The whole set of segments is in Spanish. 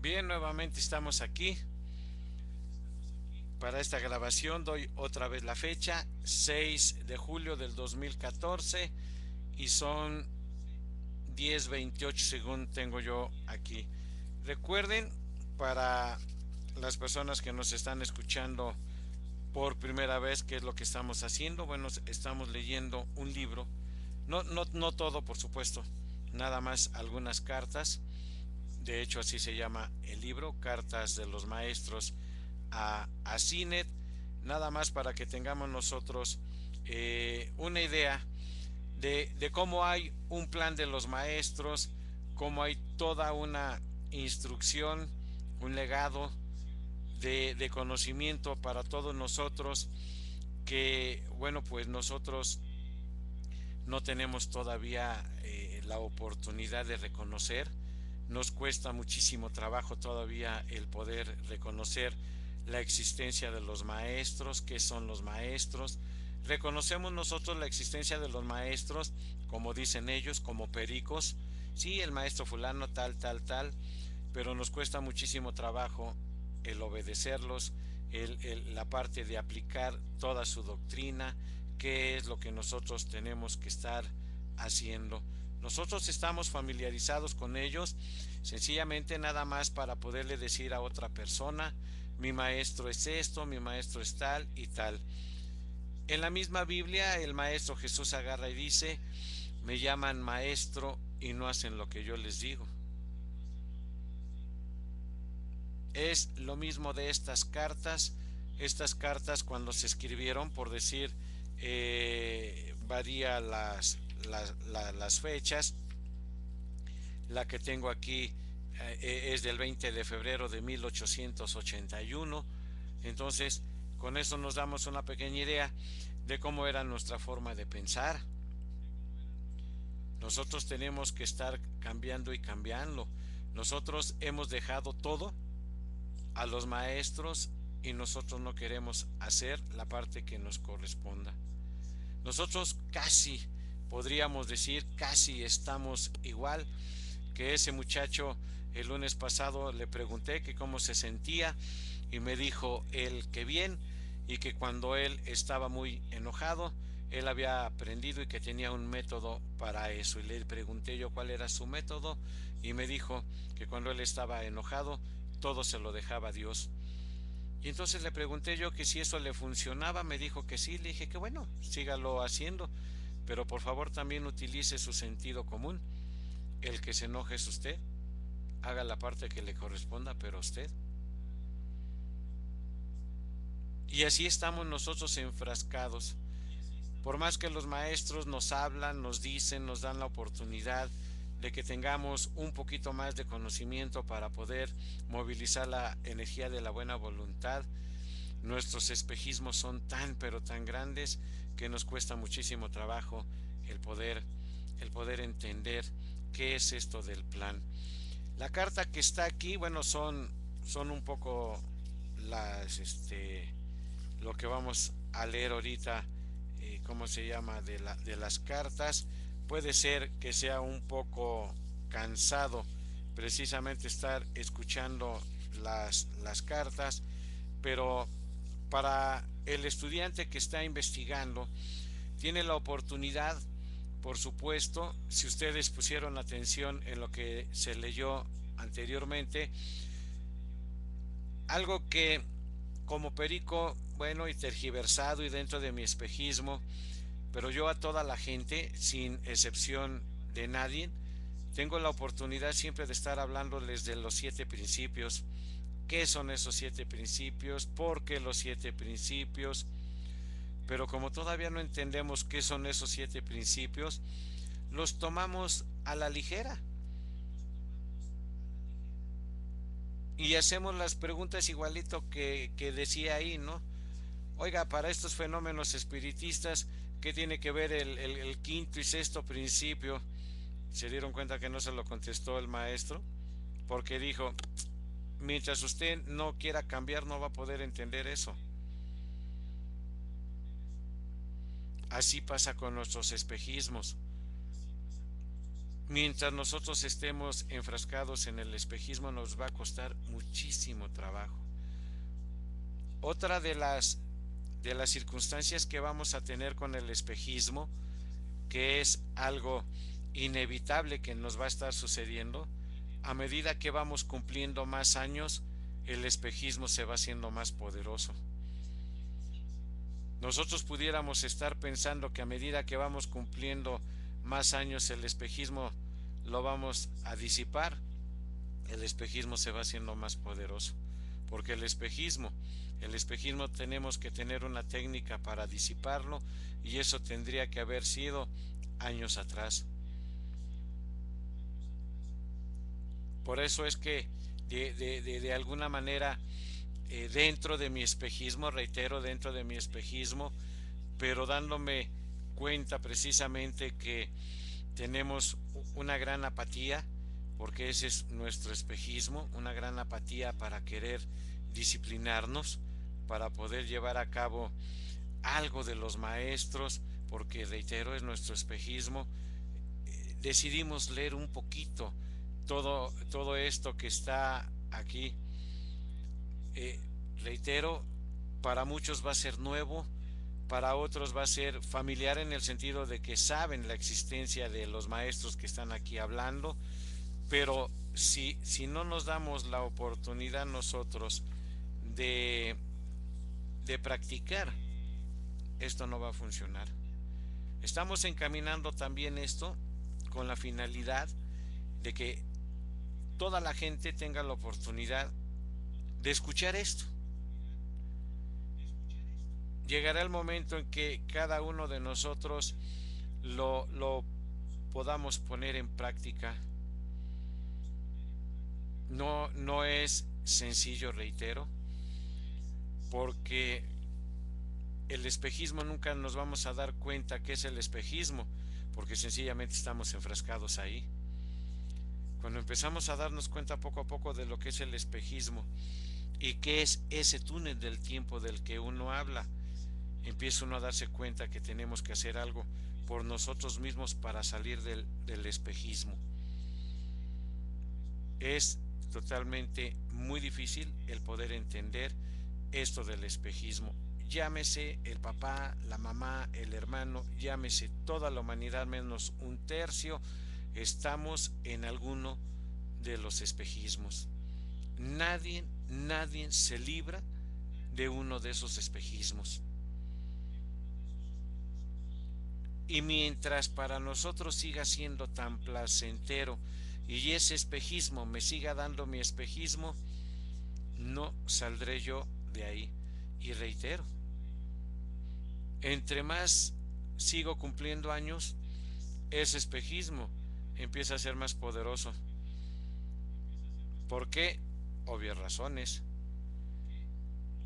Bien, nuevamente estamos aquí para esta grabación. Doy otra vez la fecha, 6 de julio del 2014 y son 10:28 según tengo yo aquí. Recuerden, para las personas que nos están escuchando por primera vez, qué es lo que estamos haciendo. Bueno, estamos leyendo un libro, no todo por supuesto, nada más algunas cartas. De hecho, así se llama el libro, Cartas de los Maestros a CINET, nada más para que tengamos nosotros una idea de cómo hay un plan de los maestros, cómo hay toda una instrucción, un legado de conocimiento para todos nosotros que, bueno, pues nosotros no tenemos todavía la oportunidad de reconocer. Nos cuesta muchísimo trabajo todavía el poder reconocer la existencia de los maestros, qué son los maestros. Reconocemos nosotros la existencia de los maestros, como dicen ellos, como pericos. Sí, el maestro fulano, tal, tal, tal, pero nos cuesta muchísimo trabajo el obedecerlos, la parte de aplicar toda su doctrina, qué es lo que nosotros tenemos que estar haciendo. Nosotros estamos familiarizados con ellos, sencillamente nada más para poderle decir a otra persona, mi maestro es esto, mi maestro es tal y tal. En la misma Biblia el maestro Jesús agarra y dice, me llaman maestro y no hacen lo que yo les digo. Es lo mismo de estas cartas cuando se escribieron, por decir, varía las fechas. La que tengo aquí es del 20 de febrero de 1881. Entonces, con eso nos damos una pequeña idea de cómo era nuestra forma de pensar. Nosotros tenemos que estar cambiando y cambiando. Nosotros hemos dejado todo a los maestros y nosotros no queremos hacer la parte que nos corresponda. Nosotros casi, podríamos decir, casi estamos igual que ese muchacho. El lunes pasado le pregunté que cómo se sentía y me dijo él que bien, y que cuando él estaba muy enojado él había aprendido y que tenía un método para eso. Y le pregunté yo cuál era su método y me dijo que cuando él estaba enojado todo se lo dejaba a Dios. Y entonces le pregunté yo que si eso le funcionaba, me dijo que sí. Le dije que bueno, sígalo haciendo, pero por favor también utilice su sentido común. El que se enoje es usted, haga la parte que le corresponda, pero usted. Y así estamos nosotros enfrascados. Por más que los maestros nos hablan, nos dicen, nos dan la oportunidad de que tengamos un poquito más de conocimiento para poder movilizar la energía de la buena voluntad, nuestros espejismos son tan pero tan grandes que nos cuesta muchísimo trabajo el poder, entender qué es esto del plan. La carta que está aquí, bueno, son un poco las, lo que vamos a leer ahorita, ¿cómo se llama? De las cartas. Puede ser que sea un poco cansado precisamente estar escuchando las cartas, pero para el estudiante que está investigando, tiene la oportunidad, por supuesto, si ustedes pusieron atención en lo que se leyó anteriormente, algo que como perico, bueno, y tergiversado y dentro de mi espejismo, pero yo a toda la gente, sin excepción de nadie, tengo la oportunidad siempre de estar hablándoles de los 7 principios. ¿Qué son esos 7 principios? ¿Por qué los 7 principios? Pero como todavía no entendemos qué son esos 7 principios, los tomamos a la ligera y hacemos las preguntas igualito que decía ahí, ¿no? Oiga, para estos fenómenos espiritistas, ¿qué tiene que ver el quinto y sexto principio? Se dieron cuenta que no se lo contestó el maestro, porque dijo, mientras usted no quiera cambiar no va a poder entender eso. Así pasa con nuestros espejismos. Mientras nosotros estemos enfrascados en el espejismo, nos va a costar muchísimo trabajo. Otra de las circunstancias que vamos a tener con el espejismo, que es algo inevitable que nos va a estar sucediendo, a medida que vamos cumpliendo más años, el espejismo se va haciendo más poderoso. Nosotros pudiéramos estar pensando que a medida que vamos cumpliendo más años el espejismo lo vamos a disipar. El espejismo se va haciendo más poderoso, porque el espejismo tenemos que tener una técnica para disiparlo, y eso tendría que haber sido años atrás. Por eso es que de alguna manera, dentro de mi espejismo, reitero, dentro de mi espejismo, pero dándome cuenta precisamente que tenemos una gran apatía, porque ese es nuestro espejismo, una gran apatía para querer disciplinarnos, para poder llevar a cabo algo de los maestros, porque reitero, es nuestro espejismo. Decidimos leer un poquito todo esto que está aquí. Reitero, para muchos va a ser nuevo, para otros va a ser familiar en el sentido de que saben la existencia de los maestros que están aquí hablando, pero si no nos damos la oportunidad nosotros de, de practicar, esto no va a funcionar. Estamos encaminando también esto con la finalidad de que toda la gente tenga la oportunidad de escuchar esto. Llegará el momento en que cada uno de nosotros lo podamos poner en práctica. No es sencillo, reitero, porque el espejismo nunca nos vamos a dar cuenta que es el espejismo, porque sencillamente estamos enfrascados ahí. Cuando empezamos a darnos cuenta poco a poco de lo que es el espejismo y qué es ese túnel del tiempo del que uno habla, empieza uno a darse cuenta que tenemos que hacer algo por nosotros mismos para salir del espejismo. Es totalmente muy difícil el poder entender esto del espejismo. Llámese el papá, la mamá, el hermano, llámese toda la humanidad menos un tercio, estamos en alguno de los espejismos. Nadie se libra de uno de esos espejismos. Y mientras para nosotros siga siendo tan placentero y ese espejismo me siga dando mi espejismo, no saldré yo de ahí. Y reitero, entre más sigo cumpliendo años, ese espejismo empieza a ser más poderoso. ¿Por qué? Obvias razones.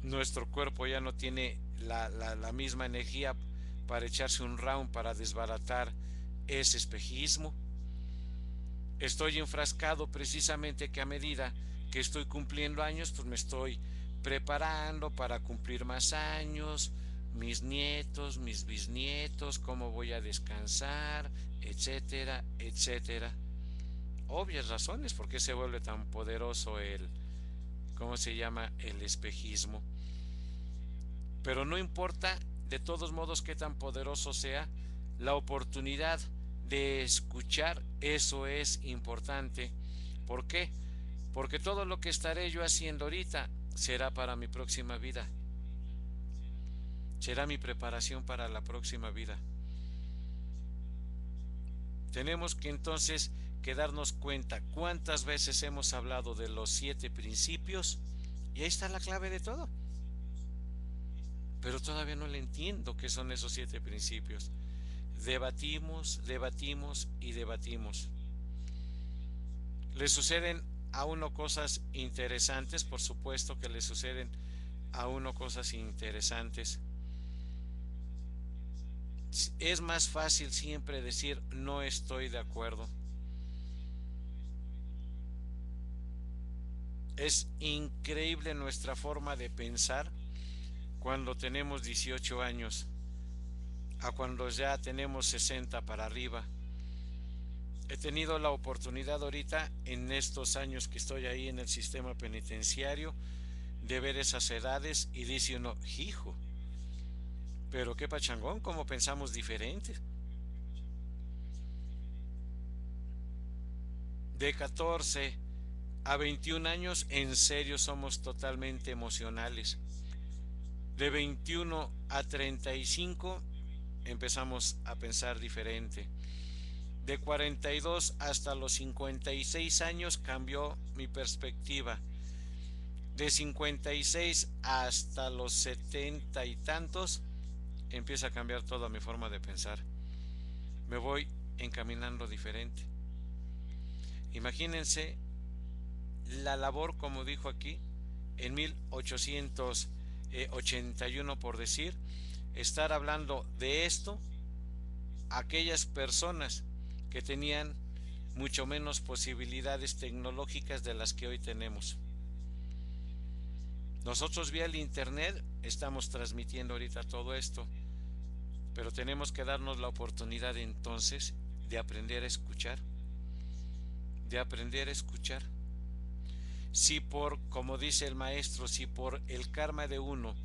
Nuestro cuerpo ya no tiene la misma energía para echarse un round para desbaratar ese espejismo. Estoy enfrascado precisamente que a medida que estoy cumpliendo años, pues me estoy preparando para cumplir más años, mis nietos, mis bisnietos, cómo voy a descansar, etcétera, etcétera. Obvias razones por qué se vuelve tan poderoso ¿cómo se llama? El espejismo. Pero no importa de todos modos qué tan poderoso sea, la oportunidad de escuchar, eso es importante. ¿Por qué? Porque todo lo que estaré yo haciendo ahorita será para mi próxima vida. Será mi preparación para la próxima vida. Tenemos que entonces darnos cuenta cuántas veces hemos hablado de los 7 principios, y ahí está la clave de todo. Pero todavía no le entiendo qué son esos 7 principios. Debatimos y debatimos. Le suceden a uno cosas interesantes, por supuesto que le suceden a uno cosas interesantes. Es más fácil siempre decir no estoy de acuerdo. Es increíble nuestra forma de pensar cuando tenemos 18 años a cuando ya tenemos 60 para arriba. He tenido la oportunidad ahorita, en estos años que estoy ahí en el sistema penitenciario, de ver esas edades y dice uno, hijo, pero qué pachangón, cómo pensamos diferente. De 14 a 21 años, en serio somos totalmente emocionales. De 21 a 35 empezamos a pensar diferente. De 42 hasta los 56 años cambió mi perspectiva. De 56 hasta los 70 y tantos empieza a cambiar toda mi forma de pensar. Me voy encaminando diferente. Imagínense la labor, como dijo aquí, en 1881, por decir, estar hablando de esto a aquellas personas que tenían mucho menos posibilidades tecnológicas de las que hoy tenemos. Nosotros vía el internet estamos transmitiendo ahorita todo esto, pero tenemos que darnos la oportunidad entonces de aprender a escuchar, de aprender a escuchar. Si por, como dice el maestro, si por el karma de uno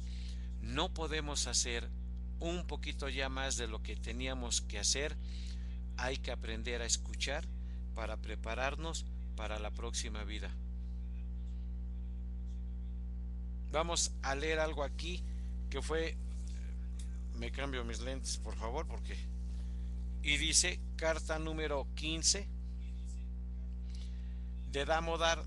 no podemos hacer un poquito ya más de lo que teníamos que hacer, hay que aprender a escuchar para prepararnos para la próxima vida. Vamos a leer algo aquí que fue, me cambio mis lentes por favor, porque, y dice, carta número 15 de Damodar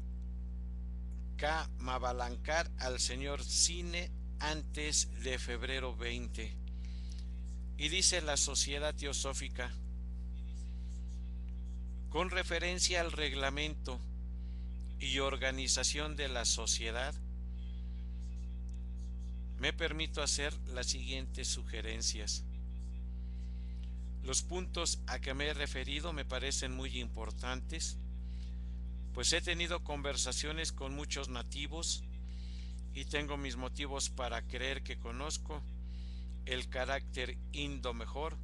K. Mavalankar al señor Cine antes de febrero 20. Y dice la Sociedad Teosófica, con referencia al reglamento y organización de la sociedad, me permito hacer las siguientes sugerencias. Los puntos a que me he referido me parecen muy importantes, pues he tenido conversaciones con muchos nativos y tengo mis motivos para creer que conozco el carácter indo mejor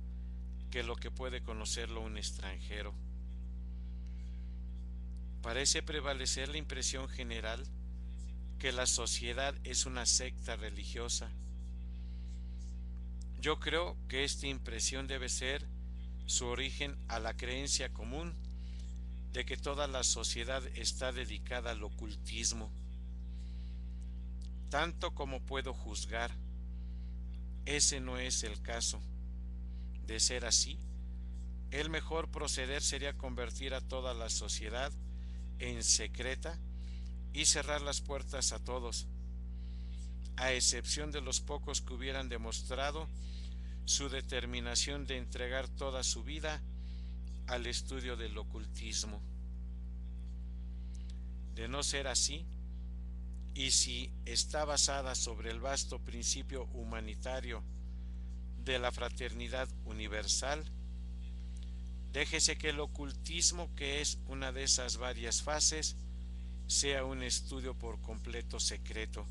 que lo que puede conocerlo un extranjero. Parece prevalecer la impresión general que la sociedad es una secta religiosa. Yo creo que esta impresión debe ser su origen a la creencia común de que toda la sociedad está dedicada al ocultismo. Tanto como puedo juzgar, ese no es el caso. De ser así, el mejor proceder sería convertir a toda la sociedad en secreta y cerrar las puertas a todos, a excepción de los pocos que hubieran demostrado su determinación de entregar toda su vida al estudio del ocultismo. De no ser así, y si está basada sobre el vasto principio humanitario de la fraternidad universal, déjese que el ocultismo, que es una de esas varias fases, sea un estudio por completo secreto.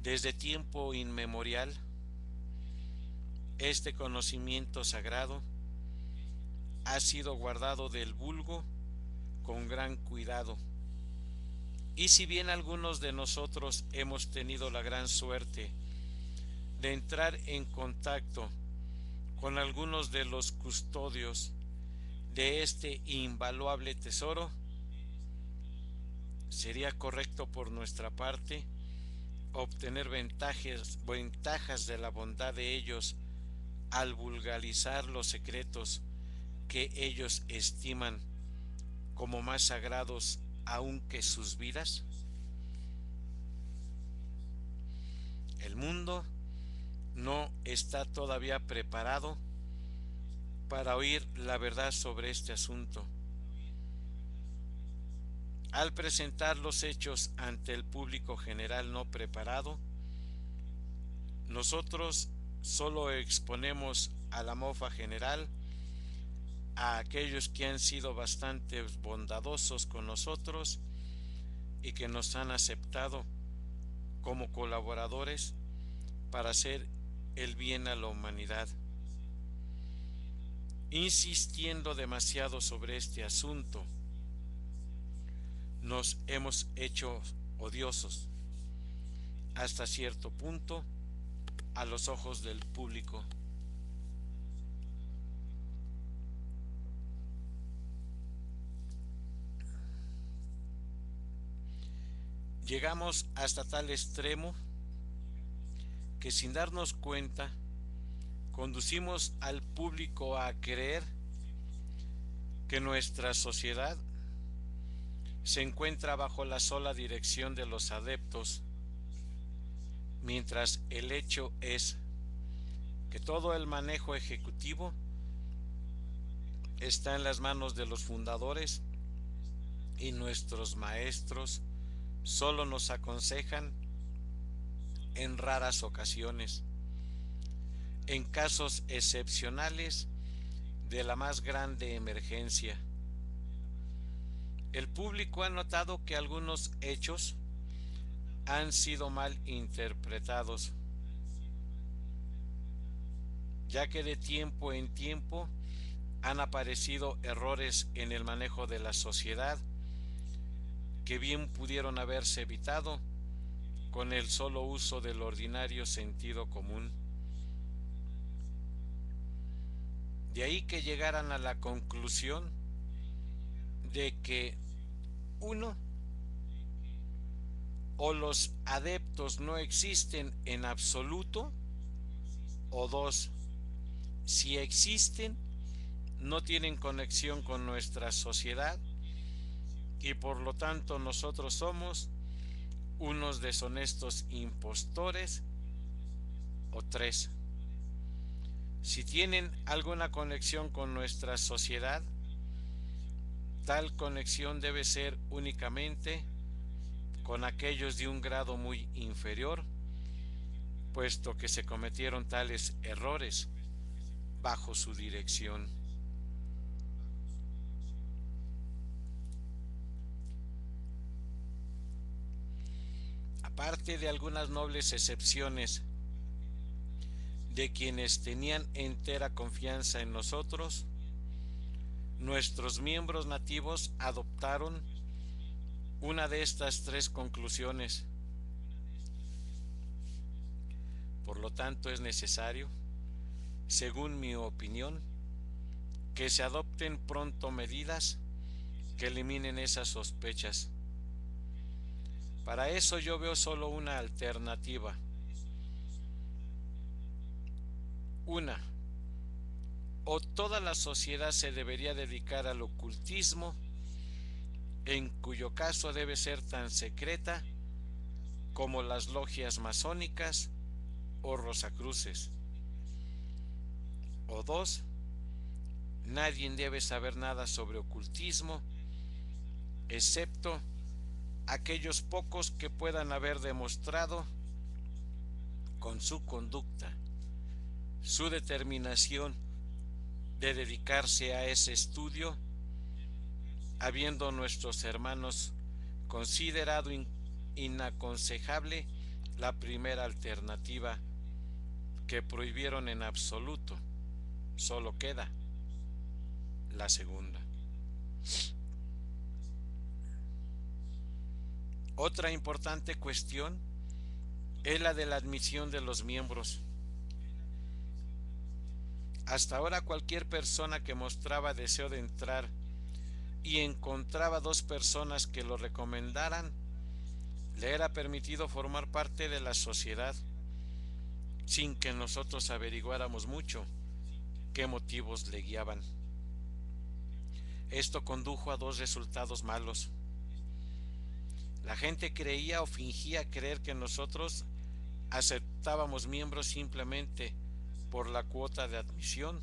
Desde tiempo inmemorial, este conocimiento sagrado ha sido guardado del vulgo con gran cuidado. Y si bien algunos de nosotros hemos tenido la gran suerte de entrar en contacto con algunos de los custodios de este invaluable tesoro, sería correcto por nuestra parte obtener ventajas de la bondad de ellos al vulgarizar los secretos que ellos estiman como más sagrados aún que sus vidas. El mundo no está todavía preparado para oír la verdad sobre este asunto. Al presentar los hechos ante el público general no preparado, nosotros solo exponemos a la mofa general a aquellos que han sido bastante bondadosos con nosotros y que nos han aceptado como colaboradores para hacer el bien a la humanidad. insistiendo demasiado sobre este asunto, nos hemos hecho odiosos hasta cierto punto a los ojos del público. Llegamos hasta tal extremo que sin darnos cuenta conducimos al público a creer que nuestra sociedad se encuentra bajo la sola dirección de los adeptos, mientras el hecho es que todo el manejo ejecutivo está en las manos de los fundadores y nuestros maestros solo nos aconsejan en raras ocasiones, en casos excepcionales de la más grande emergencia. El público ha notado que algunos hechos han sido mal interpretados, ya que de tiempo en tiempo han aparecido errores en el manejo de la sociedad que bien pudieron haberse evitado con el solo uso del ordinario sentido común. De ahí que llegaran a la conclusión de que uno, o los adeptos no existen en absoluto, o dos, si existen, no tienen conexión con nuestra sociedad y por lo tanto nosotros somos unos deshonestos impostores, o tres, si tienen alguna conexión con nuestra sociedad, tal conexión debe ser únicamente con aquellos de un grado muy inferior, puesto que se cometieron tales errores bajo su dirección. Aparte de algunas nobles excepciones de quienes tenían entera confianza en nosotros, nuestros miembros nativos adoptaron una de estas tres conclusiones. Por lo tanto, es necesario, según mi opinión, que se adopten pronto medidas que eliminen esas sospechas. Para eso yo veo solo una alternativa. Una, o toda la sociedad se debería dedicar al ocultismo, en cuyo caso debe ser tan secreta como las logias masónicas o rosacruces. O dos, nadie debe saber nada sobre ocultismo, excepto aquellos pocos que puedan haber demostrado con su conducta su determinación de dedicarse a ese estudio, habiendo nuestros hermanos considerado inaconsejable la primera alternativa que prohibieron en absoluto. Solo queda la segunda. Otra importante cuestión es la de la admisión de los miembros. Hasta ahora cualquier persona que mostraba deseo de entrar y encontraba dos personas que lo recomendaran, le era permitido formar parte de la sociedad, sin que nosotros averiguáramos mucho qué motivos le guiaban. Esto condujo a dos resultados malos. La gente creía o fingía creer que nosotros aceptábamos miembros simplemente por la cuota de admisión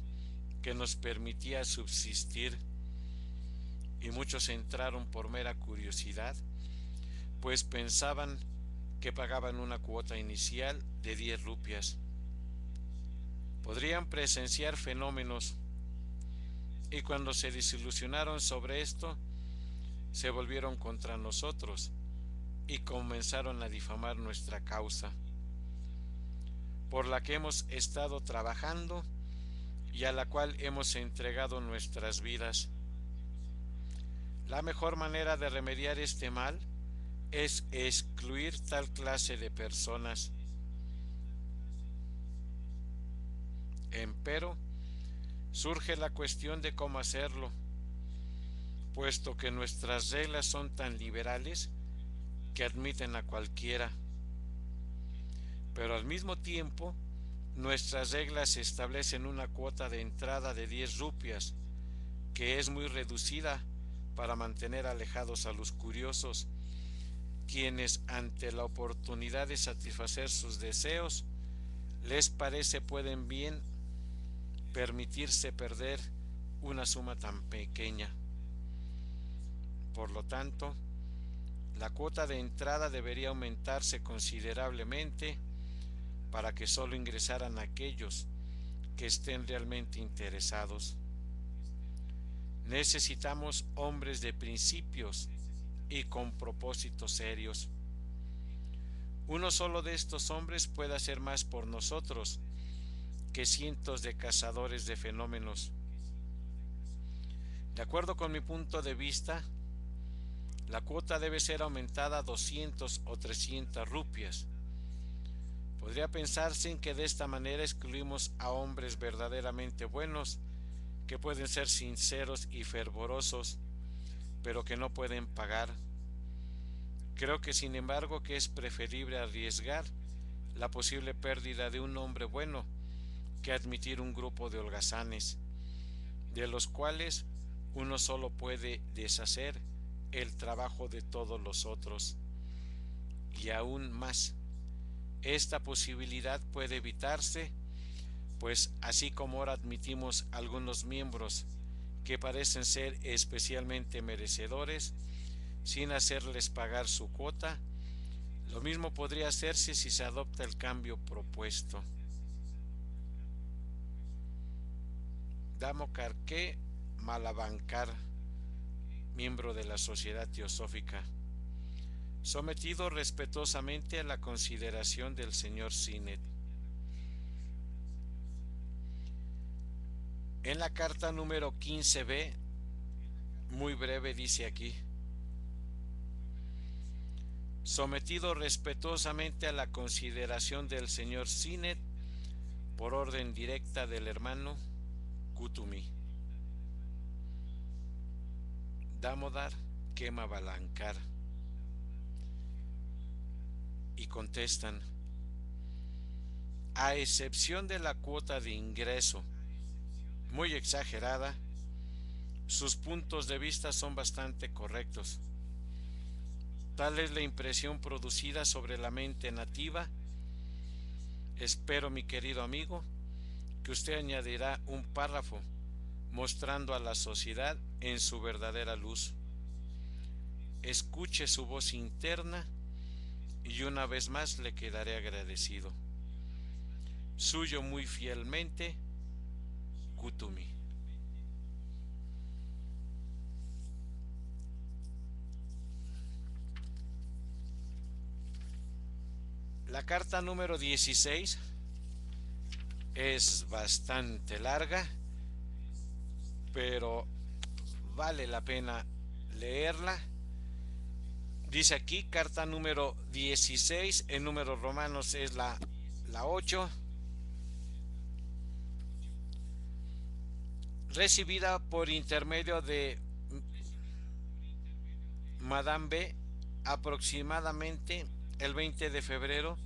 que nos permitía subsistir, y muchos entraron por mera curiosidad, pues pensaban que pagaban una cuota inicial de 10 rupias. Podrían presenciar fenómenos, y cuando se desilusionaron sobre esto, se volvieron contra nosotros y comenzaron a difamar nuestra causa, por la que hemos estado trabajando y a la cual hemos entregado nuestras vidas. La mejor manera de remediar este mal es excluir tal clase de personas. Empero, surge la cuestión de cómo hacerlo, puesto que nuestras reglas son tan liberales que admiten a cualquiera. Pero al mismo tiempo, nuestras reglas establecen una cuota de entrada de 10 rupias, que es muy reducida para mantener alejados a los curiosos, quienes ante la oportunidad de satisfacer sus deseos, les parece pueden bien permitirse perder una suma tan pequeña. Por lo tanto, la cuota de entrada debería aumentarse considerablemente para que solo ingresaran aquellos que estén realmente interesados. Necesitamos hombres de principios y con propósitos serios. Uno solo de estos hombres puede hacer más por nosotros que cientos de cazadores de fenómenos. De acuerdo con mi punto de vista, la cuota debe ser aumentada a 200 o 300 rupias. Podría pensarse en que de esta manera excluimos a hombres verdaderamente buenos, que pueden ser sinceros y fervorosos, pero que no pueden pagar. Creo que sin embargo que es preferible arriesgar la posible pérdida de un hombre bueno que admitir un grupo de holgazanes, de los cuales uno solo puede deshacer el trabajo de todos los otros. Y aún más, esta posibilidad puede evitarse, pues así como ahora admitimos algunos miembros que parecen ser especialmente merecedores, sin hacerles pagar su cuota, lo mismo podría hacerse si se adopta el cambio propuesto. Damo Carqué Malabancar, miembro de la Sociedad Teosófica, sometido respetuosamente a la consideración del señor Sinet. En la carta número 15b, muy breve, dice aquí: sometido respetuosamente a la consideración del señor Sinet, por orden directa del hermano Kutumi. Damodar Kema Balankar. Y contestan: a excepción de la cuota de ingreso, muy exagerada, sus puntos de vista son bastante correctos. Tal es la impresión producida sobre la mente nativa. Espero, mi querido amigo, que usted añadirá un párrafo mostrando a la sociedad en su verdadera luz. Escuche su voz interna y una vez más le quedaré agradecido. Suyo muy fielmente, Kutumi. La carta número 16 es bastante larga, pero vale la pena leerla. Dice aquí, carta número 16, en números romanos es la 8, recibida por intermedio de Madame B, aproximadamente el 20 de febrero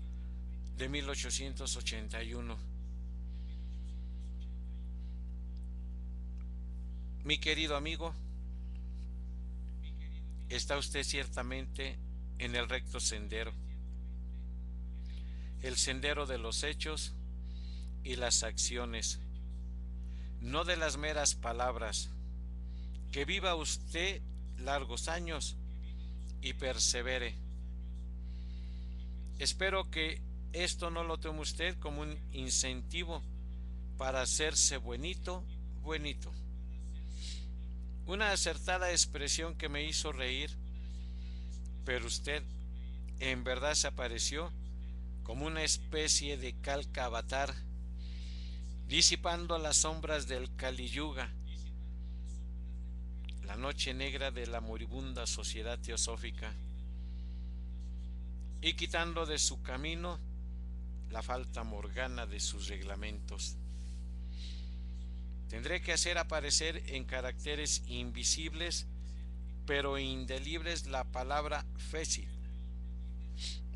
de 1881. Mi querido amigo, está usted ciertamente en el recto sendero, el sendero de los hechos y las acciones, no de las meras palabras. Que viva usted largos años y persevere. Espero que esto no lo tome usted como un incentivo para hacerse buenito. Una acertada expresión que me hizo reír, pero usted en verdad se apareció como una especie de calca avatar disipando las sombras del Kali Yuga, la noche negra de la moribunda sociedad teosófica, y quitando de su camino la falta morgana de sus reglamentos. Tendré que hacer aparecer en caracteres invisibles pero indelebles la palabra Fecit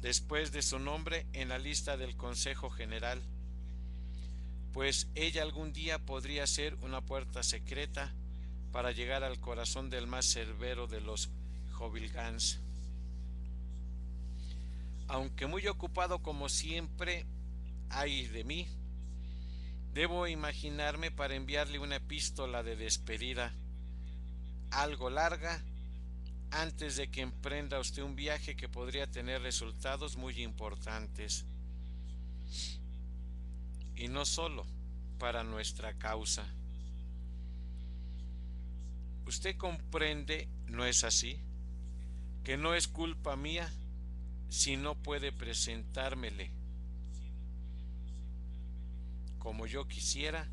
después de su nombre en la lista del Consejo General, pues ella algún día podría ser una puerta secreta para llegar al corazón del más severo de los Jovilgans. Aunque muy ocupado como siempre, ay de mí, debo imaginarme para enviarle una epístola de despedida, algo larga, antes de que emprenda usted un viaje que podría tener resultados muy importantes. Y no solo para nuestra causa. Usted comprende, ¿no es así?, que no es culpa mía si no puede presentármele como yo quisiera,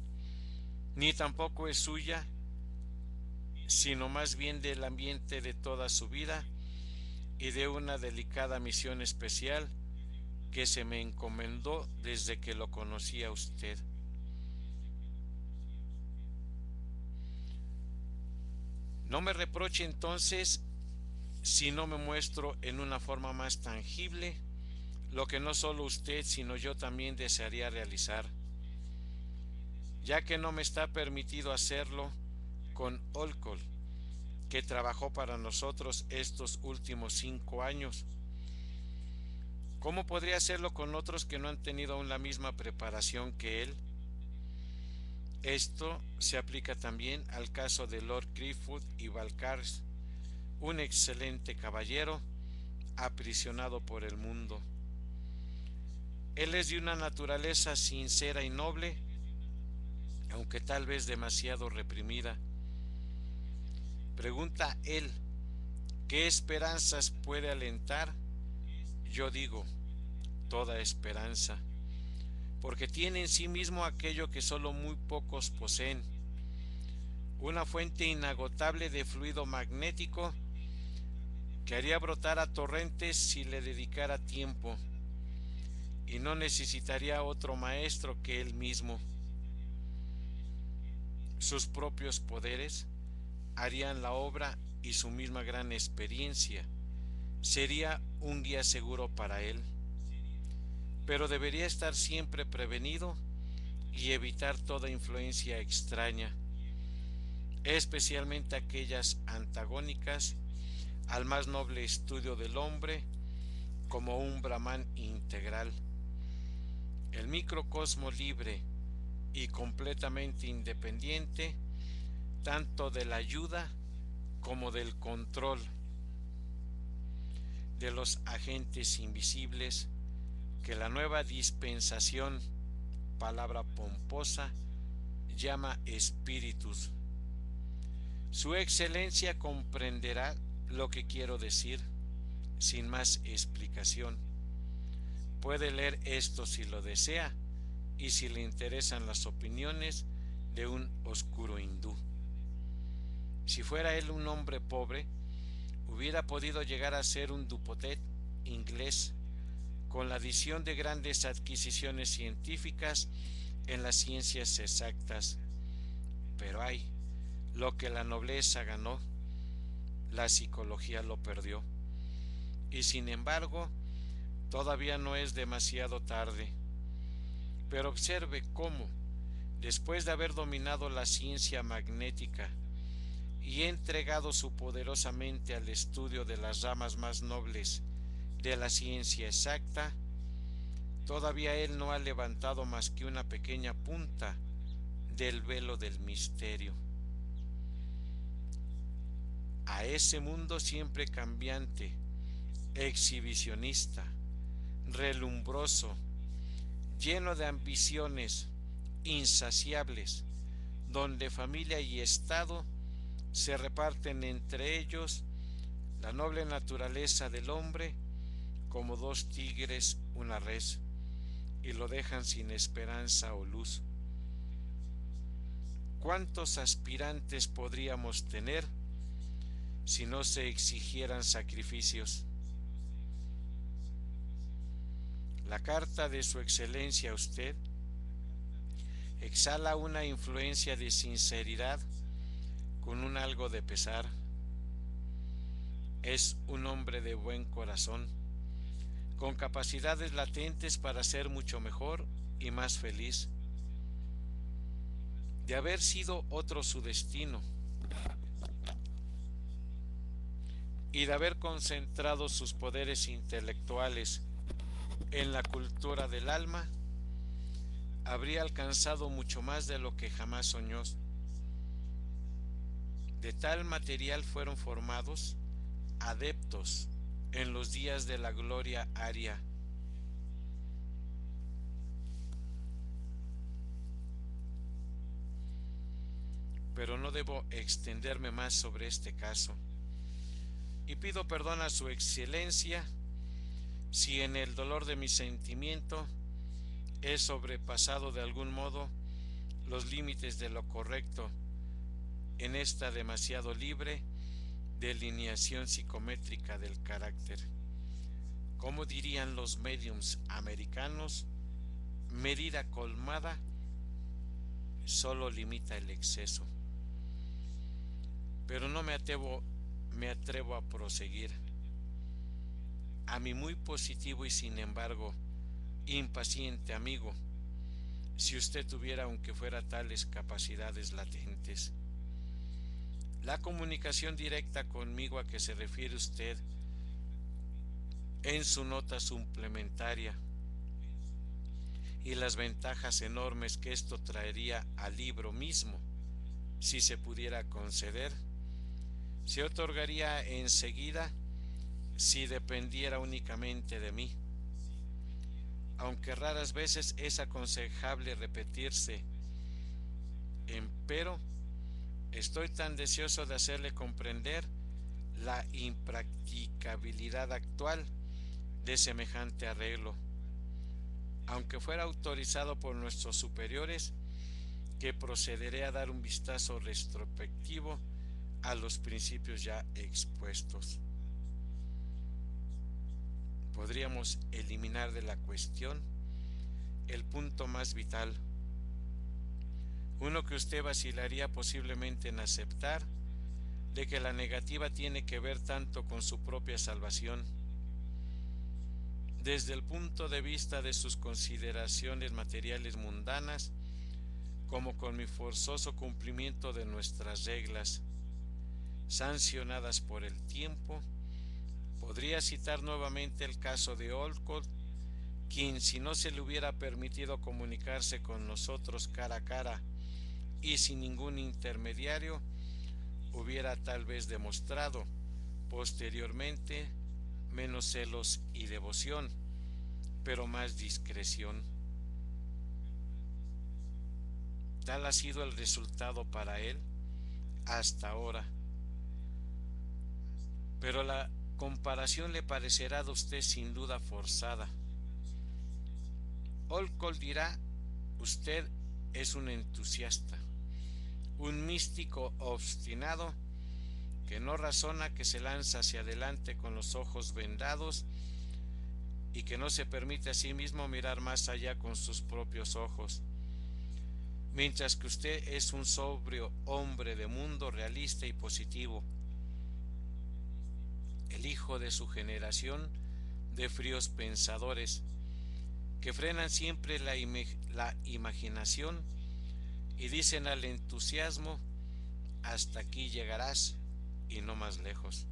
ni tampoco es suya, sino más bien del ambiente de toda su vida y de una delicada misión especial que se me encomendó desde que lo conocí a usted. No me reproche entonces si no me muestro en una forma más tangible lo que no solo usted sino yo también desearía realizar, ya que no me está permitido hacerlo con Olcol, que trabajó para nosotros estos últimos 5 años. ¿Cómo podría hacerlo con otros que no han tenido aún la misma preparación que él? Esto se aplica también al caso de Lord Griffith y Valcars, un excelente caballero aprisionado por el mundo. Él es de una naturaleza sincera y noble, aunque tal vez demasiado reprimida. Pregunta él, ¿qué esperanzas puede alentar? Yo digo, toda esperanza, porque tiene en sí mismo aquello que solo muy pocos poseen, una fuente inagotable de fluido magnético que haría brotar a torrentes si le dedicara tiempo, y no necesitaría otro maestro que él mismo. Sus propios poderes harían la obra y su misma gran experiencia sería un guía seguro para él, pero debería estar siempre prevenido y evitar toda influencia extraña, especialmente aquellas antagónicas al más noble estudio del hombre como un Brahman integral. El microcosmo libre y completamente independiente tanto de la ayuda como del control de los agentes invisibles que la nueva dispensación, palabra pomposa, llama espíritus. Su excelencia comprenderá lo que quiero decir sin más explicación. Puede leer esto si lo desea y si le interesan las opiniones de un oscuro hindú. Si fuera él un hombre pobre, hubiera podido llegar a ser un Dupotet inglés con la adición de grandes adquisiciones científicas en las ciencias exactas. Pero ay, lo que la nobleza ganó, la psicología lo perdió. Y sin embargo, todavía no es demasiado tarde. Pero observe cómo, después de haber dominado la ciencia magnética y entregado su poderosa mente al estudio de las ramas más nobles de la ciencia exacta, todavía él no ha levantado más que una pequeña punta del velo del misterio. A ese mundo siempre cambiante, exhibicionista, relumbroso, lleno de ambiciones insaciables, donde familia y Estado se reparten entre ellos la noble naturaleza del hombre como dos tigres una res y lo dejan sin esperanza o luz. ¿Cuántos aspirantes podríamos tener si no se exigieran sacrificios? La carta de Su Excelencia a usted exhala una influencia de sinceridad con un algo de pesar. Es un hombre de buen corazón, con capacidades latentes para ser mucho mejor y más feliz. De haber sido otro su destino y de haber concentrado sus poderes intelectuales en la cultura del alma, habría alcanzado mucho más de lo que jamás soñó. De tal material fueron formados adeptos en los días de la gloria aria. Pero no debo extenderme más sobre este caso, y pido perdón a Su Excelencia si en el dolor de mi sentimiento he sobrepasado de algún modo los límites de lo correcto en esta demasiado libre delineación psicométrica del carácter. Como dirían los médiums americanos, medida colmada solo limita el exceso. Pero no me atrevo a proseguir. A mi muy positivo y sin embargo impaciente amigo, si usted tuviera aunque fuera tales capacidades latentes. La comunicación directa conmigo a que se refiere usted en su nota suplementaria y las ventajas enormes que esto traería al libro mismo, si se pudiera conceder, se otorgaría enseguida si dependiera únicamente de mí. Aunque raras veces es aconsejable repetirse, empero estoy tan deseoso de hacerle comprender la impracticabilidad actual de semejante arreglo, aunque fuera autorizado por nuestros superiores, que procederé a dar un vistazo retrospectivo a los principios ya expuestos. Podríamos eliminar de la cuestión el punto más vital, uno que usted vacilaría posiblemente en aceptar, de que la negativa tiene que ver tanto con su propia salvación, desde el punto de vista de sus consideraciones materiales mundanas, como con mi forzoso cumplimiento de nuestras reglas, sancionadas por el tiempo. Podría citar nuevamente el caso de Olcott, quien, si no se le hubiera permitido comunicarse con nosotros cara a cara y sin ningún intermediario, hubiera tal vez demostrado posteriormente menos celos y devoción, pero más discreción. Tal ha sido el resultado para él hasta ahora. Pero la comparación le parecerá a usted sin duda forzada. Olcott dirá: usted es un entusiasta, un místico obstinado que no razona, que se lanza hacia adelante con los ojos vendados y que no se permite a sí mismo mirar más allá con sus propios ojos, mientras que usted es un sobrio hombre de mundo, realista y positivo, el hijo de su generación de fríos pensadores que frenan siempre la imaginación y dicen al entusiasmo: hasta aquí llegarás y no más lejos.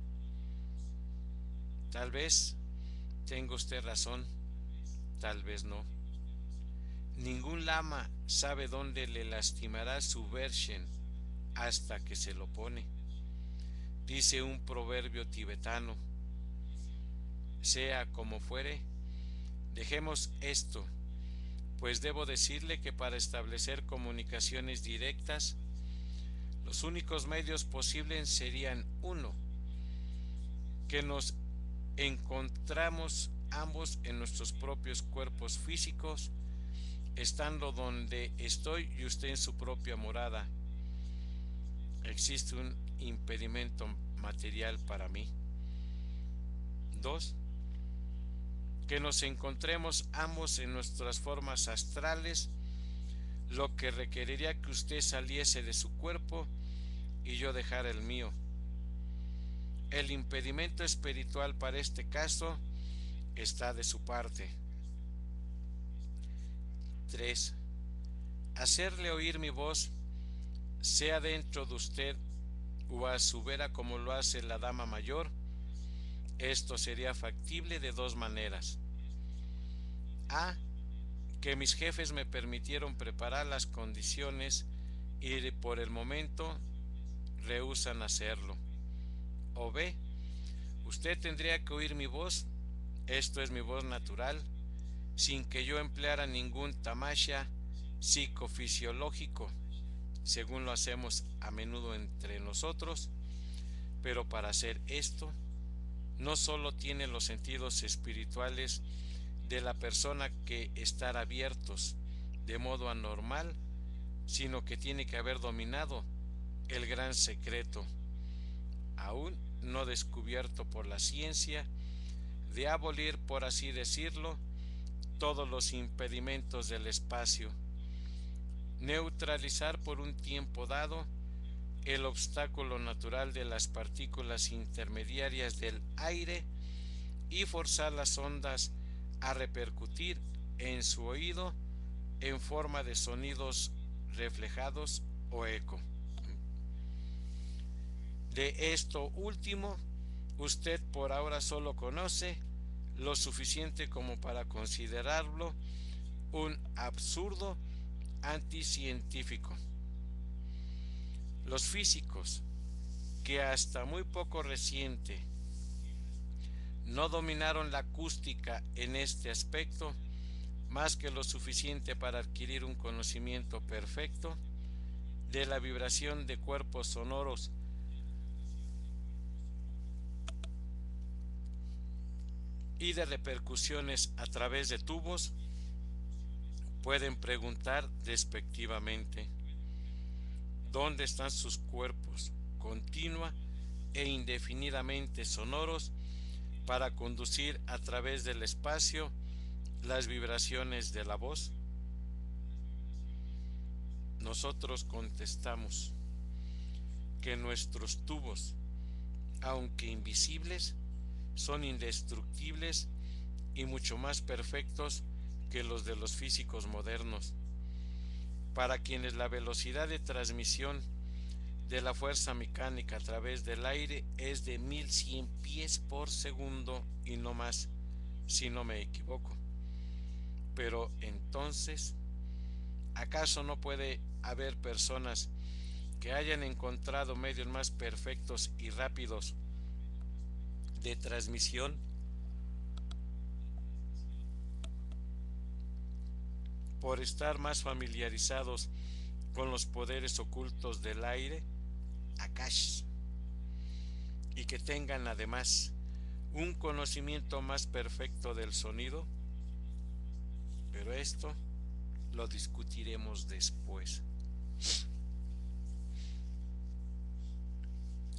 Tal vez tenga usted razón, tal vez no. Ningún lama sabe dónde le lastimará su Vershen hasta que se lo pone. Dice un proverbio tibetano. Sea como fuere, dejemos esto, pues debo decirle que para establecer comunicaciones directas, los únicos medios posibles serían: uno, que nos encontramos ambos en nuestros propios cuerpos físicos, estando donde estoy y usted en su propia morada, existe un impedimento material para mí. 2. Que nos encontremos ambos en nuestras formas astrales, lo que requeriría que usted saliese de su cuerpo y yo dejara el mío. El impedimento espiritual para este caso está de su parte. 3. Hacerle oír mi voz, sea dentro de usted o a su vera como lo hace la dama mayor. Esto sería factible de 2 maneras. A. Que mis jefes me permitieron preparar las condiciones y por el momento rehúsan hacerlo. O B. Usted tendría que oír mi voz, esto es mi voz natural, sin que yo empleara ningún tamasha psicofisiológico, según lo hacemos a menudo entre nosotros, pero para hacer esto, no solo tiene los sentidos espirituales de la persona que estar abiertos de modo anormal, sino que tiene que haber dominado el gran secreto, aún no descubierto por la ciencia, de abolir, por así decirlo, todos los impedimentos del espacio, neutralizar por un tiempo dado el obstáculo natural de las partículas intermediarias del aire y forzar las ondas a repercutir en su oído en forma de sonidos reflejados o eco. De esto último, usted por ahora solo conoce lo suficiente como para considerarlo un absurdo anticientífico. Los físicos, que hasta muy poco reciente no dominaron la acústica en este aspecto, más que lo suficiente para adquirir un conocimiento perfecto de la vibración de cuerpos sonoros y de repercusiones a través de tubos, pueden preguntar despectivamente: ¿dónde están sus cuerpos continua e indefinidamente sonoros para conducir a través del espacio las vibraciones de la voz? Nosotros contestamos que nuestros tubos, aunque invisibles, son indestructibles y mucho más perfectos que los de los físicos modernos, para quienes la velocidad de transmisión de la fuerza mecánica a través del aire es de 1100 pies por segundo y no más, si no me equivoco. Pero entonces, ¿acaso no puede haber personas que hayan encontrado medios más perfectos y rápidos de transmisión por estar más familiarizados con los poderes ocultos del aire, Akash, y que tengan además un conocimiento más perfecto del sonido? Pero esto lo discutiremos después.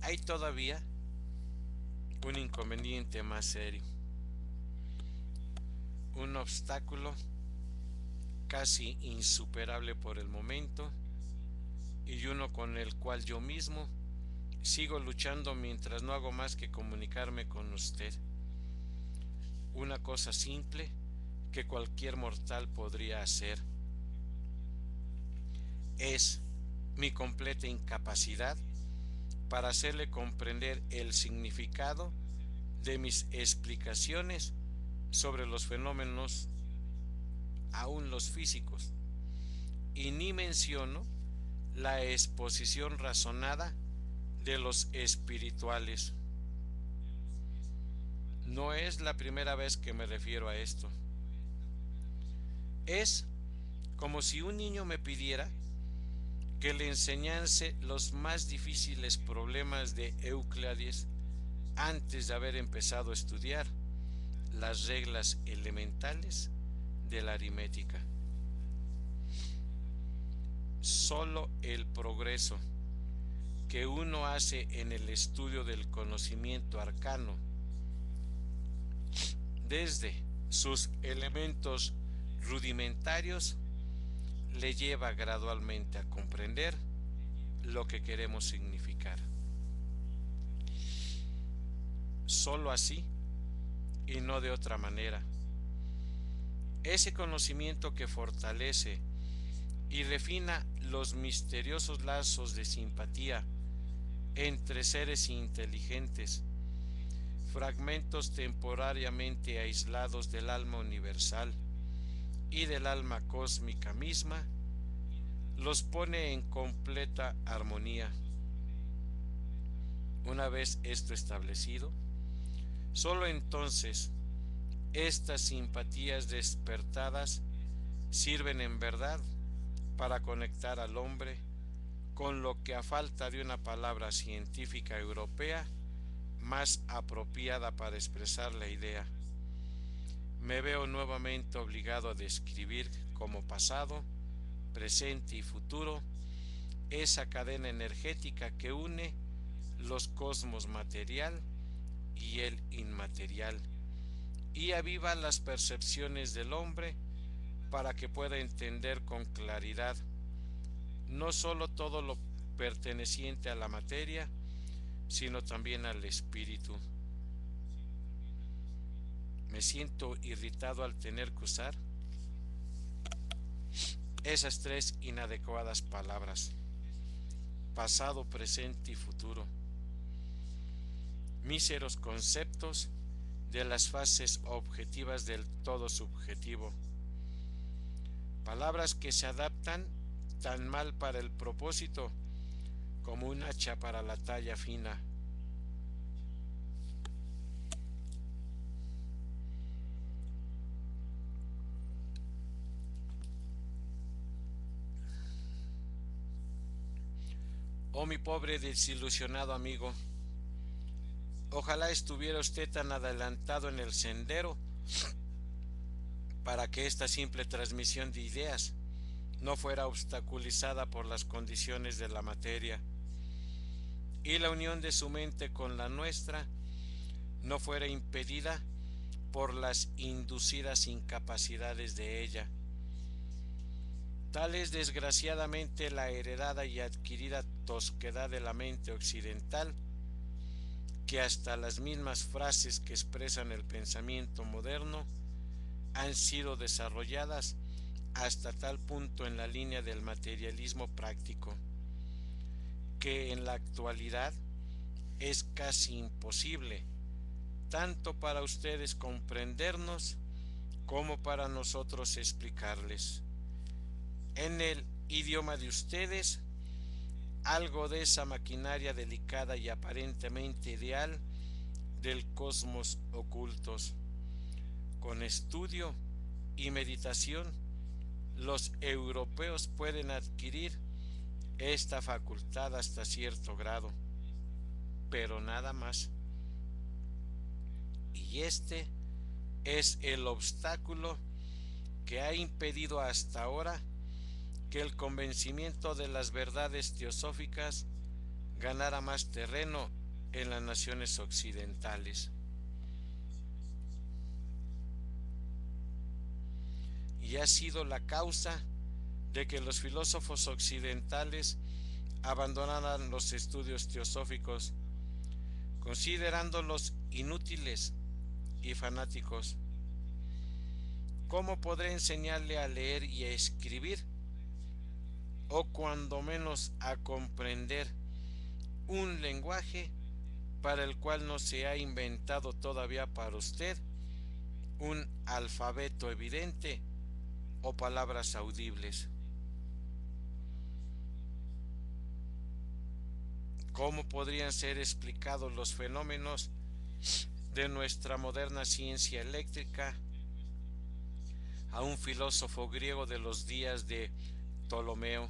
Hay todavía un inconveniente más serio, un obstáculo casi insuperable por el momento y uno con el cual yo mismo sigo luchando mientras no hago más que comunicarme con usted. Una cosa simple que cualquier mortal podría hacer. Es mi completa incapacidad para hacerle comprender el significado de mis explicaciones sobre los fenómenos, aún los físicos, y ni menciono la exposición razonada de los espirituales. No es la primera vez que me refiero a esto. Es como si un niño me pidiera que le enseñase los más difíciles problemas de Euclides antes de haber empezado a estudiar las reglas elementales de la aritmética. Solo el progreso que uno hace en el estudio del conocimiento arcano, desde sus elementos rudimentarios, le lleva gradualmente a comprender lo que queremos significar. Solo así, y no de otra manera, ese conocimiento que fortalece y refina los misteriosos lazos de simpatía entre seres inteligentes, fragmentos temporariamente aislados del alma universal y del alma cósmica misma, los pone en completa armonía. Una vez esto establecido, sólo entonces estas simpatías despertadas sirven en verdad para conectar al hombre con lo que, a falta de una palabra científica europea más apropiada para expresar la idea, me veo nuevamente obligado a describir como pasado, presente y futuro esa cadena energética que une los cosmos material y el inmaterial y aviva las percepciones del hombre para que pueda entender con claridad no sólo todo lo perteneciente a la materia, sino también al espíritu. Me siento irritado al tener que usar esas tres inadecuadas palabras: pasado, presente y futuro, míseros conceptos de las fases objetivas del todo subjetivo, palabras que se adaptan tan mal para el propósito como un hacha para la talla fina. Oh, mi pobre desilusionado amigo, ojalá estuviera usted tan adelantado en el sendero para que esta simple transmisión de ideas no fuera obstaculizada por las condiciones de la materia y la unión de su mente con la nuestra no fuera impedida por las inducidas incapacidades de ella. Tal es desgraciadamente la heredada y adquirida tosquedad de la mente occidental, que hasta las mismas frases que expresan el pensamiento moderno han sido desarrolladas hasta tal punto en la línea del materialismo práctico, que en la actualidad es casi imposible, tanto para ustedes comprendernos como para nosotros explicarles, en el idioma de ustedes, algo de esa maquinaria delicada y aparentemente ideal del cosmos ocultos. Con estudio y meditación, los europeos pueden adquirir esta facultad hasta cierto grado, pero nada más. Y este es el obstáculo que ha impedido hasta ahora que el convencimiento de las verdades teosóficas ganara más terreno en las naciones occidentales. Y ha sido la causa de que los filósofos occidentales abandonaran los estudios teosóficos, considerándolos inútiles y fanáticos. ¿Cómo podré enseñarle a leer y a escribir, o cuando menos a comprender, un lenguaje para el cual no se ha inventado todavía para usted un alfabeto evidente o palabras audibles? ¿Cómo podrían ser explicados los fenómenos de nuestra moderna ciencia eléctrica a un filósofo griego de los días de Ptolomeo,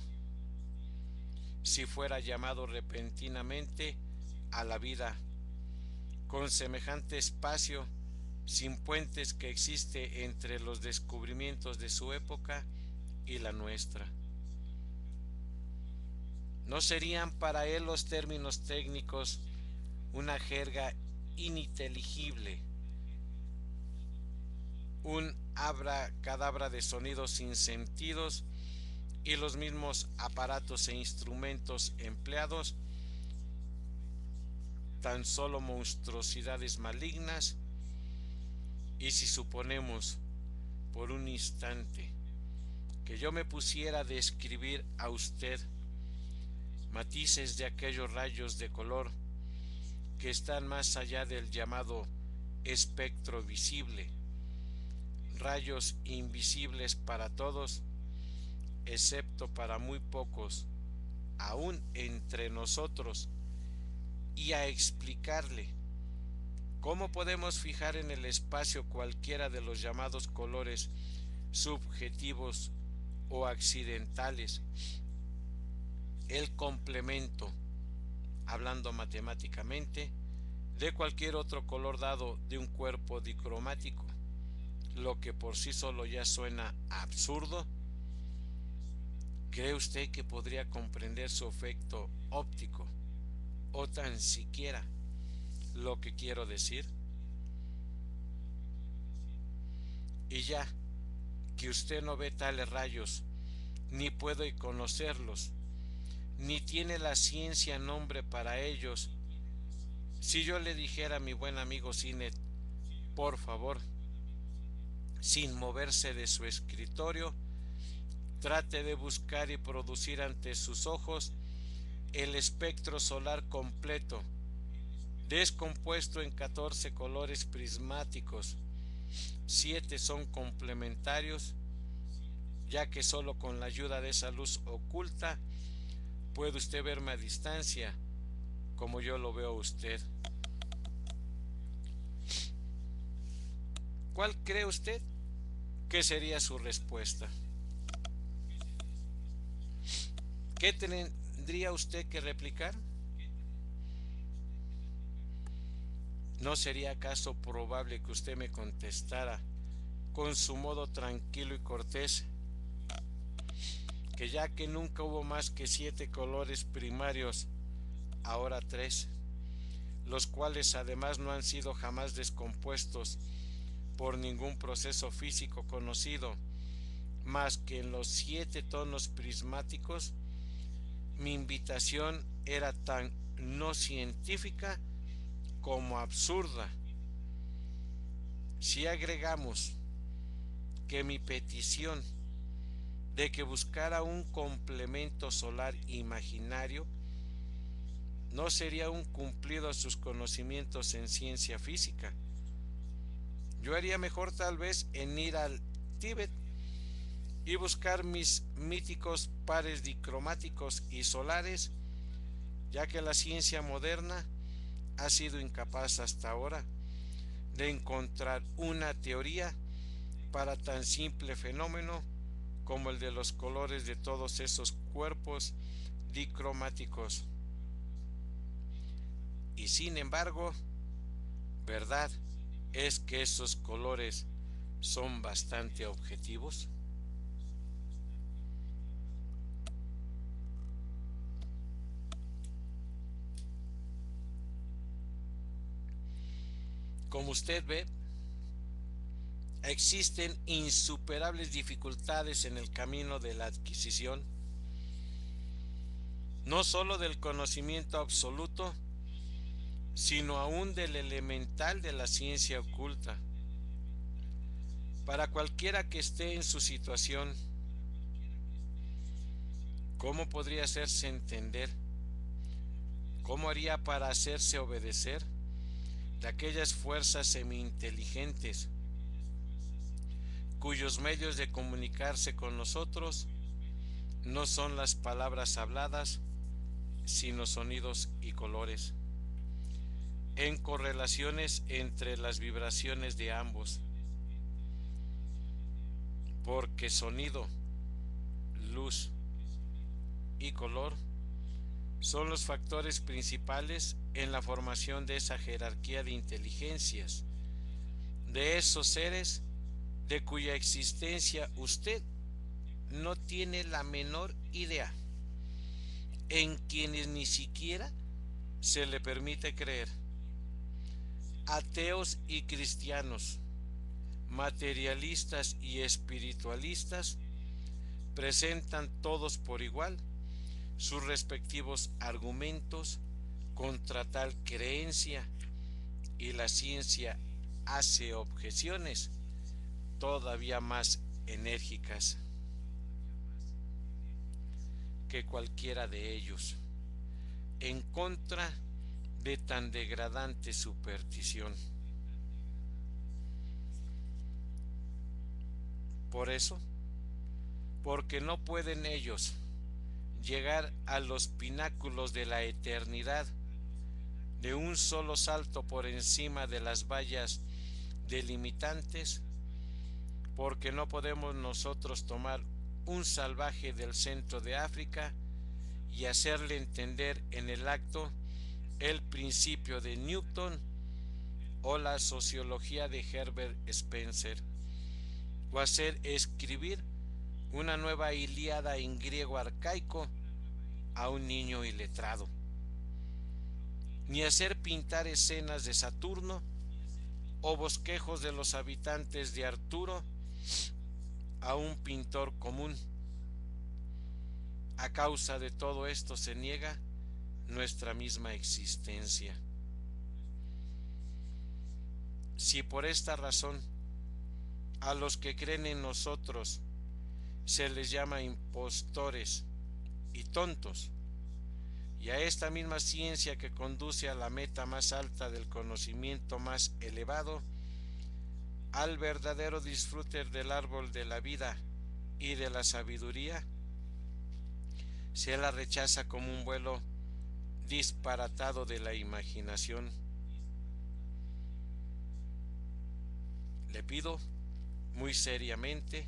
si fuera llamado repentinamente a la vida con semejante espacio sin puentes que existe entre los descubrimientos de su época y la nuestra? ¿No serían para él los términos técnicos una jerga ininteligible, un abracadabra de sonidos sin sentidos y los mismos aparatos e instrumentos empleados tan solo monstruosidades malignas? Y si suponemos por un instante que yo me pusiera a describir a usted matices de aquellos rayos de color que están más allá del llamado espectro visible, rayos invisibles para todos, excepto para muy pocos, aún entre nosotros, y a explicarle cómo podemos fijar en el espacio cualquiera de los llamados colores subjetivos o accidentales, el complemento, hablando matemáticamente, de cualquier otro color dado de un cuerpo dicromático, lo que por sí solo ya suena absurdo. ¿Cree usted que podría comprender su efecto óptico o tan siquiera lo que quiero decir? Y ya que usted no ve tales rayos, ni puede conocerlos, ni tiene la ciencia nombre para ellos, si yo le dijera a mi buen amigo Sinet, por favor, sin moverse de su escritorio, trate de buscar y producir ante sus ojos el espectro solar completo, descompuesto en 14 colores prismáticos. 7 son complementarios, ya que solo con la ayuda de esa luz oculta puede usted verme a distancia, como yo lo veo a usted. ¿Cuál cree usted que sería su respuesta? ¿Qué tendría usted que replicar? ¿No sería acaso probable que usted me contestara con su modo tranquilo y cortés que ya que nunca hubo más que 7 colores primarios, ahora 3, los cuales además no han sido jamás descompuestos por ningún proceso físico conocido, más que en los 7 tonos prismáticos? Mi invitación era tan no científica como absurda. Si agregamos que mi petición de que buscara un complemento solar imaginario no sería un cumplido a sus conocimientos en ciencia física, yo haría mejor tal vez en ir al Tíbet y buscar mis míticos pares dicromáticos y solares, ya que la ciencia moderna ha sido incapaz hasta ahora de encontrar una teoría para tan simple fenómeno como el de los colores de todos esos cuerpos dicromáticos. Y sin embargo, verdad es que esos colores son bastante objetivos. Como usted ve, existen insuperables dificultades en el camino de la adquisición, no sólo del conocimiento absoluto, sino aún del elemental de la ciencia oculta. Para cualquiera que esté en su situación, ¿cómo podría hacerse entender? ¿Cómo haría para hacerse obedecer de aquellas fuerzas semi-inteligentes cuyos medios de comunicarse con nosotros no son las palabras habladas, sino sonidos y colores, en correlaciones entre las vibraciones de ambos? Porque sonido, luz y color son los factores principales en la formación de esa jerarquía de inteligencias, de esos seres de cuya existencia usted no tiene la menor idea, en quienes ni siquiera se le permite creer. Ateos y cristianos, materialistas y espiritualistas presentan todos por igual sus respectivos argumentos contra tal creencia, y la ciencia hace objeciones todavía más enérgicas que cualquiera de ellos en contra de tan degradante superstición. Por eso, porque no pueden ellos llegar a los pináculos de la eternidad de un solo salto por encima de las vallas delimitantes, porque no podemos nosotros tomar un salvaje del centro de África y hacerle entender en el acto el principio de Newton o la sociología de Herbert Spencer, o hacer escribir una nueva Ilíada en griego arcaico a un niño iletrado, ni hacer pintar escenas de Saturno o bosquejos de los habitantes de Arturo a un pintor común. A causa de todo esto se niega nuestra misma existencia. Si por esta razón a los que creen en nosotros se les llama impostores y tontos, y a esta misma ciencia que conduce a la meta más alta del conocimiento más elevado, al verdadero disfrute del árbol de la vida y de la sabiduría, se la rechaza como un vuelo disparatado de la imaginación. Le pido muy seriamente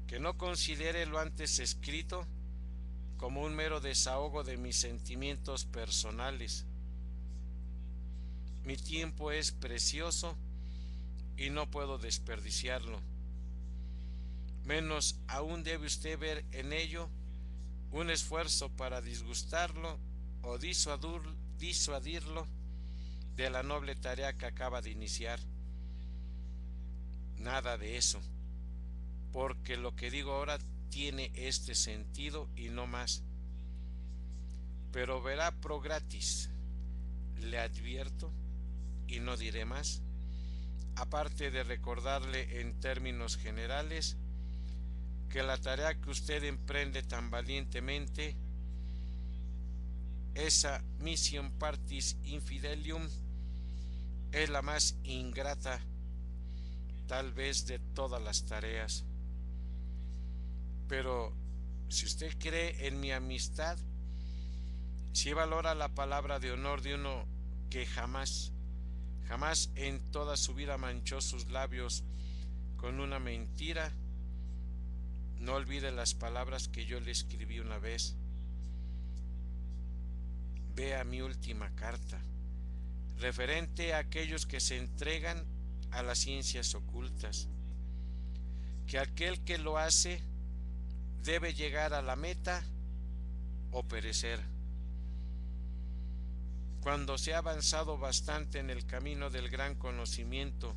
que no considere lo antes escrito como un mero desahogo de mis sentimientos personales. Mi tiempo es precioso y no puedo desperdiciarlo. Menos aún debe usted ver en ello un esfuerzo para disgustarlo o disuadirlo de la noble tarea que acaba de iniciar. Nada de eso, porque lo que digo ahora tiene este sentido y no más. Pero verá pro gratis, le advierto, y no diré más, aparte de recordarle en términos generales que la tarea que usted emprende tan valientemente, esa missio partis infidelium, es la más ingrata tal vez de todas las tareas. Pero si usted cree en mi amistad, si valora la palabra de honor de uno que jamás en toda su vida manchó sus labios con una mentira, no olvide las palabras que yo le escribí una vez. Vea mi última carta, referente a aquellos que se entregan a las ciencias ocultas, que aquel que lo hace debe llegar a la meta o perecer. Cuando se ha avanzado bastante en el camino del gran conocimiento,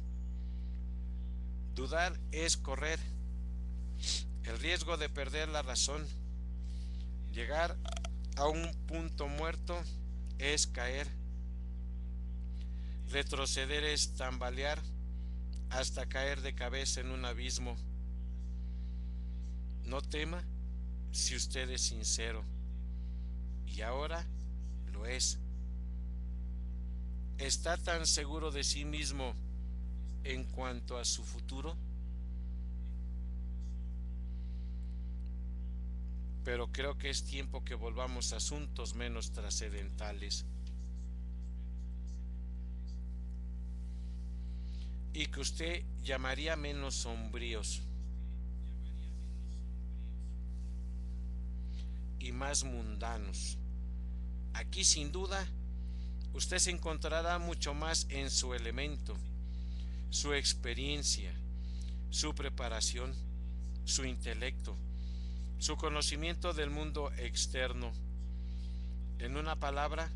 dudar es correr el riesgo de perder la razón. Llegar a un punto muerto es caer. Retroceder es tambalear hasta caer de cabeza en un abismo. No tema si usted es sincero, y ahora lo es. ¿Está tan seguro de sí mismo en cuanto a su futuro? Pero creo que es tiempo que volvamos a asuntos menos trascendentales y que usted llamaría menos sombríos y más mundanos. Aquí sin duda usted se encontrará mucho más en su elemento, su experiencia, su preparación, su intelecto, su conocimiento del mundo externo. En una palabra,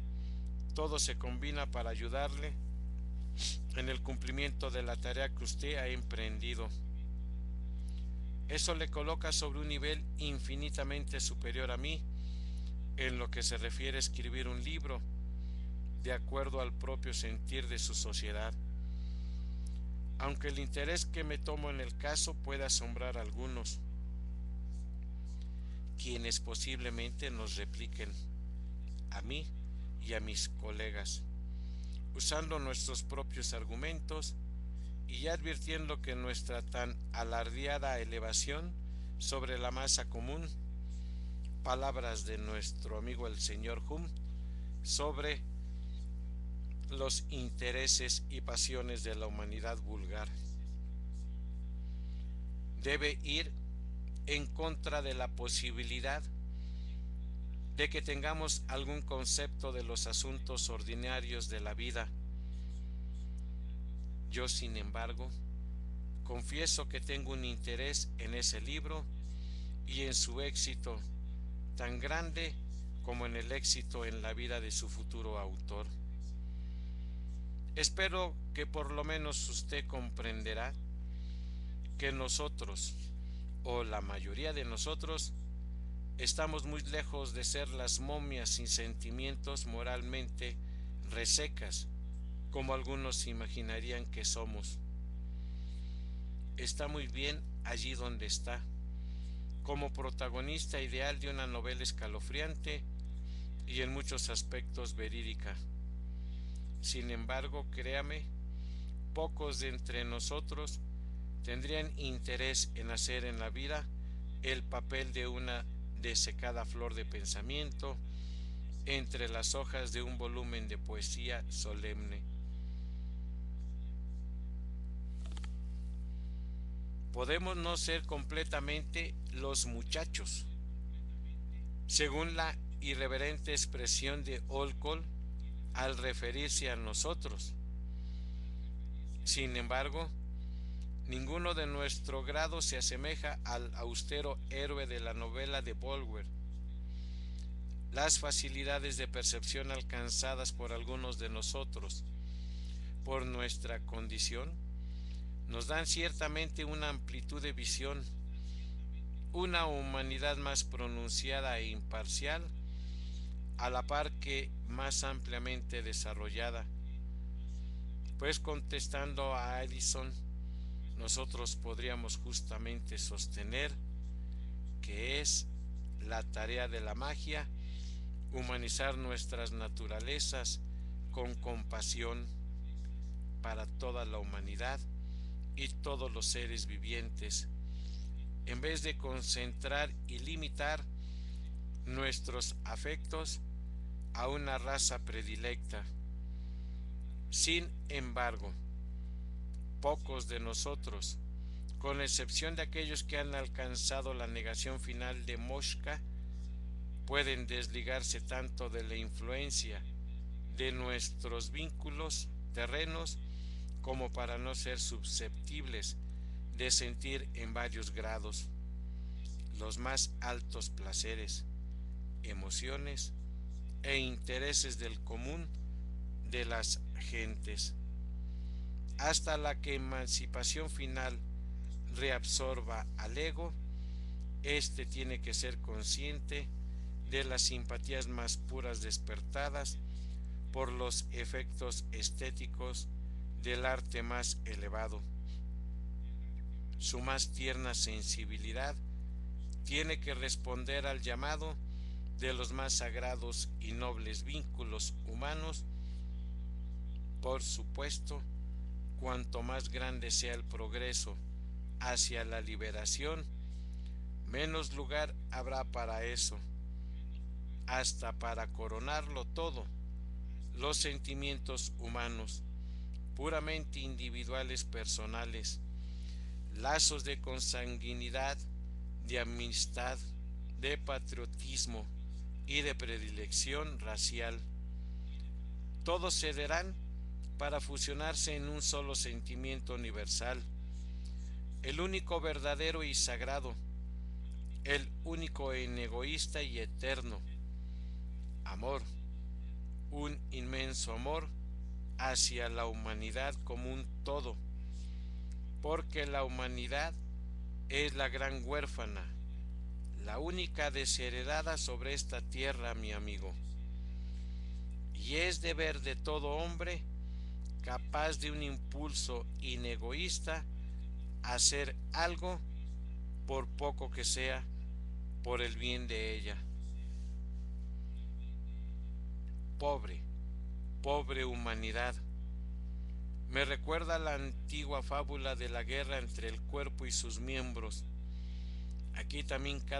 todo se combina para ayudarle en el cumplimiento de la tarea que usted ha emprendido. Eso le coloca sobre un nivel infinitamente superior a mí en lo que se refiere a escribir un libro, de acuerdo al propio sentir de su sociedad. Aunque el interés que me tomo en el caso puede asombrar a algunos, quienes posiblemente nos repliquen, a mí y a mis colegas, usando nuestros propios argumentos y ya advirtiendo que nuestra tan alardeada elevación sobre la masa común, palabras de nuestro amigo el señor Hume, sobre los intereses y pasiones de la humanidad vulgar, debe ir en contra de la posibilidad de que tengamos algún concepto de los asuntos ordinarios de la vida. Yo, sin embargo, confieso que tengo un interés en ese libro y en su éxito, tan grande como en el éxito en la vida de su futuro autor. Espero que por lo menos usted comprenderá que nosotros, o la mayoría de nosotros, estamos muy lejos de ser las momias sin sentimientos moralmente resecas, como algunos imaginarían que somos. Está muy bien allí donde está, como protagonista ideal de una novela escalofriante y en muchos aspectos verídica. Sin embargo, créame, pocos de entre nosotros tendrían interés en hacer en la vida el papel de una desecada flor de pensamiento entre las hojas de un volumen de poesía solemne. Podemos no ser completamente los muchachos, según la irreverente expresión de Olcott al referirse a nosotros. Sin embargo, ninguno de nuestro grado se asemeja al austero héroe de la novela de Bulwer. Las facilidades de percepción alcanzadas por algunos de nosotros por nuestra condición nos dan ciertamente una amplitud de visión, una humanidad más pronunciada e imparcial, a la par que más ampliamente desarrollada. Pues contestando a Edison, nosotros podríamos justamente sostener que es la tarea de la magia humanizar nuestras naturalezas con compasión para toda la humanidad y todos los seres vivientes, en vez de concentrar y limitar nuestros afectos a una raza predilecta. Sin embargo, pocos de nosotros, con excepción de aquellos que han alcanzado la negación final de Mosca, pueden desligarse tanto de la influencia de nuestros vínculos terrenos como para no ser susceptibles de sentir en varios grados los más altos placeres, emociones e intereses del común de las gentes, hasta la que emancipación final reabsorba al ego. Este tiene que ser consciente de las simpatías más puras despertadas por los efectos estéticos del arte más elevado. Su más tierna sensibilidad tiene que responder al llamado de los más sagrados y nobles vínculos humanos. Por supuesto, cuanto más grande sea el progreso hacia la liberación, menos lugar habrá para eso. Hasta para coronarlo todo, los sentimientos humanos, puramente individuales, personales, lazos de consanguinidad, de amistad, de patriotismo y de predilección racial, todos cederán para fusionarse en un solo sentimiento universal, el único verdadero y sagrado, el único e inegoísta y eterno amor, un inmenso amor hacia la humanidad como un todo, porque la humanidad es la gran huérfana, la única desheredada sobre esta tierra, mi amigo, y es deber de todo hombre capaz de un impulso inegoísta hacer algo, por poco que sea, por el bien de ella. Pobre, pobre humanidad. Me recuerda la antigua fábula de la guerra entre el cuerpo y sus miembros. Aquí también cada